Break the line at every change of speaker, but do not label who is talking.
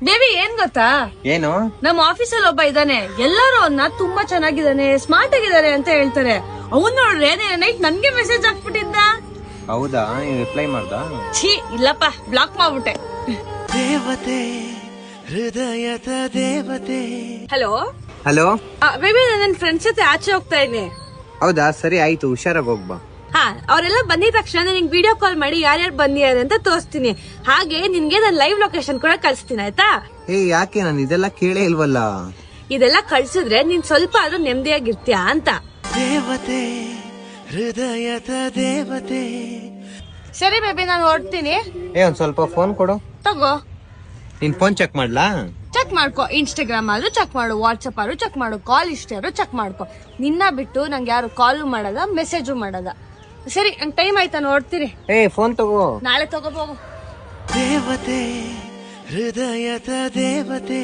Baby ಏನ್ ಗೊತ್ತಾ,
ಏನು?
ನಮ್ಮ ಆಫೀಸಲ್ಲಿ ಒಬ್ಬ ಇದ್ದಾನೆ, ಎಲ್ಲರೂ ಅವನ್ನ ತುಂಬಾ ಚೆನ್ನಾಗಿದ್ದಾನೆ, ಸ್ಮಾರ್ಟ್ ಆಗಿದ್ದಾನೆ ಅಂತ ಹೇಳ್ತಾರೆ. ಅವನ್ ನೋಡ್ರೆ ನೈಟ್ ನನ್ಗೆ ಮೆಸೇಜ್ ಹಾಕ್ಬಿಟ್ಟಿದ್ದ.
ಹೌದಾ? ರಿಪ್ಲೈ ಮಾಡ್ದ?
ಛೀ ಇಲ್ಲಪ್ಪ, ಬ್ಲಾಕ್ ಮಾಡ್ಬಿಟ್ಟೆ.
ದೇವತೆ ಹೃದಯದ ದೇವತೆ.
Hello
hello.
ಬೇಬಿ, ನನ್ನ ಫ್ರೆಂಡ್ಸ್ ಜೊತೆ ಆಚೆ ಹೋಗ್ತಾ ಇದ್ದೀನಿ.
ಹೌದಾ? ಸರಿ ಆಯ್ತು, ಹುಷಾರಾಗಿ ಹೋಗ್ಬಾ.
ಹಾ, ಅವರೆಲ್ಲ ಬಂದಿದ ತಕ್ಷಣ ನಿನ್ಗೆ ವಿಡಿಯೋ ಕಾಲ್ ಮಾಡಿ ಯಾರ್ಯಾರು ಬಂದಿದ್ದಾರೆ ಅಂತ ತೋರಿಸ್ತೀನಿ. ಹಾಗೆ ನಿನ್ಗೆ ನಾನು ಲೈವ್ ಲೊಕೇಶನ್ ಕೂಡ ಕಳಿಸ್ತೀನಿ, ಆಯ್ತಾ?
ಯಾಕೆ? ನಾನು ಇದೆಲ್ಲ ಕೇಳೇ ಇಲ್ವಲ್ಲ.
ಇದೆಲ್ಲ ಕಳ್ಸಿದ್ರೆ ನೀನ್ ಸ್ವಲ್ಪ ಆದ್ರೂ ನೆಮ್ಮದಿಯಾಗಿರ್ತೀಯ ಅಂತ.
ದೇವತೆ ಹೃದಯದ ದೇವತೆ.
ಸರಿ ಬೇಬಿ, ನಾನು ಹೊರಡ್ತೀನಿ.
ಒಂದ್ ಸ್ವಲ್ಪ ಫೋನ್ ಕೊಡು.
ತಗೋ.
ನಿನ್ ಫೋನ್ ಚೆಕ್ ಮಾಡ್ಲಾ?
ಚೆಕ್ ಮಾಡ್ಕೊ. ಇನ್ಸ್ಟಾಗ್ರಾಮ್ ಆದ್ರೂ ಚೆಕ್ ಮಾಡು, ವಾಟ್ಸ್ಆಪ್ ಆದ್ರೂ ಚೆಕ್ ಮಾಡು, ಕಾಲ್ ಹಿಸ್ಟ್ರಿ ಆದ್ರೂ ಚೆಕ್ ಮಾಡ್ಕೊ. ನಿನ್ನ ಬಿಟ್ಟು ನಂಗೆ ಯಾರು ಕಾಲ್ ಮಾಡದ, ಮೆಸೇಜು ಮಾಡದ. ಸರಿ, ನಂಗೆ ಟೈಮ್ ಆಯ್ತಾ, ನೋಡ್ತೀರಿ.
ಫೋನ್ ತಗೋ.
ನಾಳೆ ತಗೋಬೋಗು.
ದೇವತೆ ಹೃದಯದ ದೇವತೆ.